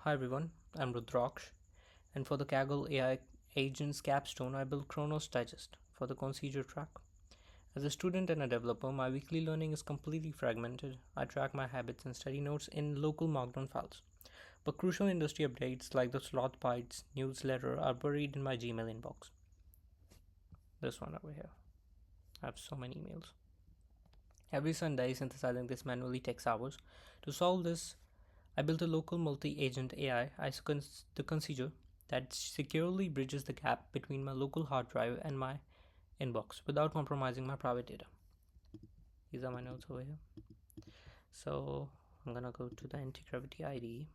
Hi everyone, I'm Rudraksh, and for the Kaggle AI Agents capstone, I built Chronos Digest for the procedure track. As a student and a developer, my weekly learning is completely fragmented. I track my habits and study notes in local Markdown files. But crucial industry updates like the Sloth Bites newsletter are buried in my Gmail inbox. This one over here. I have so many emails. Every Sunday, synthesizing this manually takes hours. To solve this, I built a local multi-agent AI the consider that securely bridges the gap between my local hard drive and my inbox without compromising my private data. These are my notes over here. So I'm gonna go to the anti-gravity IDE.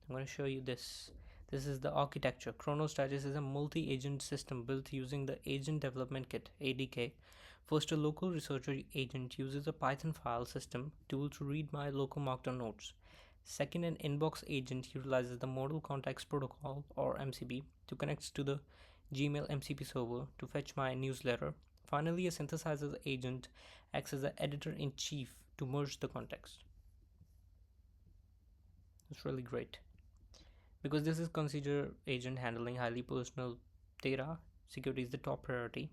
I'm gonna show you this. This is the architecture. Chronos Digest is a multi-agent system built using the Agent Development Kit (ADK). First, a local researcher agent uses a Python file system tool to read my local Markdown notes. Second, an inbox agent utilizes the Model Context Protocol or MCP to connect to the Gmail MCP server to fetch my newsletter. Finally, a synthesizer agent acts as the editor-in-chief to merge the context. It's really great. Because this is considered agent handling highly personal data, security is the top priority.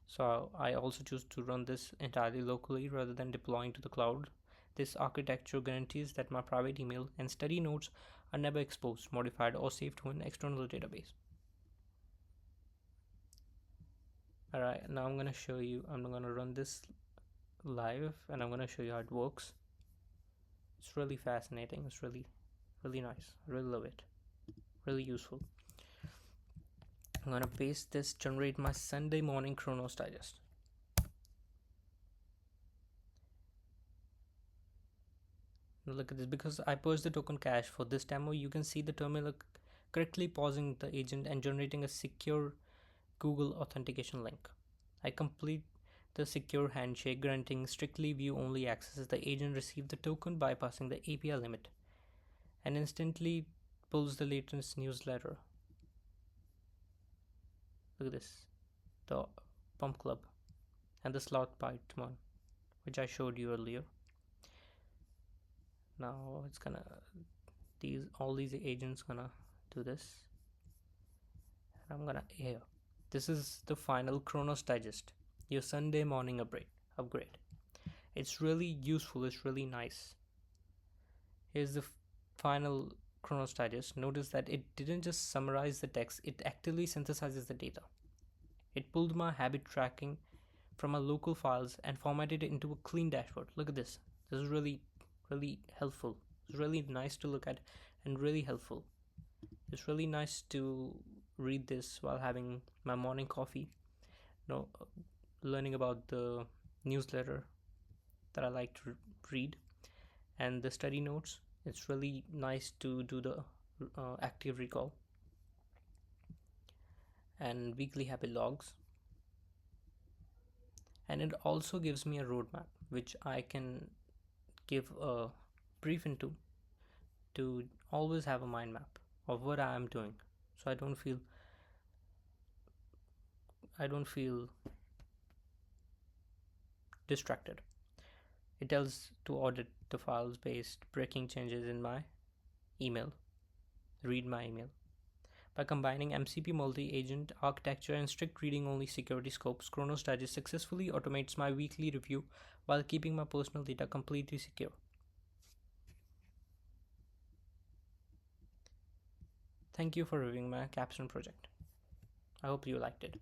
So I also choose to run this entirely locally rather than deploying to the cloud. This architecture guarantees that my private email and study notes are never exposed, modified, or saved to an external database. Alright, now I'm gonna run this live and I'm gonna show you how it works. It's really fascinating, it's really nice. I really love it. Really useful. I'm gonna paste this, generate my Sunday morning Chronos Digest. Now look at this, because I purged the token cache for this demo, you can see the terminal correctly pausing the agent and generating a secure Google authentication link. I complete the secure handshake, granting strictly view only access. The agent receives the token bypassing the API limit and instantly pulls the latest newsletter. Look at this, the Pump Club and the Slot Bite one, which I showed you earlier. Now it's gonna all these agents gonna do this, and I'm gonna here. This is the final Chronos Digest, your Sunday morning upgrade. It's really useful, it's really nice. Here's the final Chronos Digest. Notice that it didn't just summarize the text, it actively synthesizes the data. It pulled my habit tracking from my local files and formatted it into a clean dashboard. Look at this. This is really helpful. It's really nice to look at and really helpful. It's really nice to read this while having my morning coffee. Learning about the newsletter that I like to read and the study notes. It's really nice to do the active recall and weekly habit logs. And it also gives me a roadmap which I can give a brief into to always have a mind map of what I am doing, so I don't feel distracted. It tells to audit the files based breaking changes in my email, read my email. By combining MCP multi-agent architecture and strict reading-only security scopes, Chronos Digest successfully automates my weekly review while keeping my personal data completely secure. Thank you for reviewing my capstone project. I hope you liked it.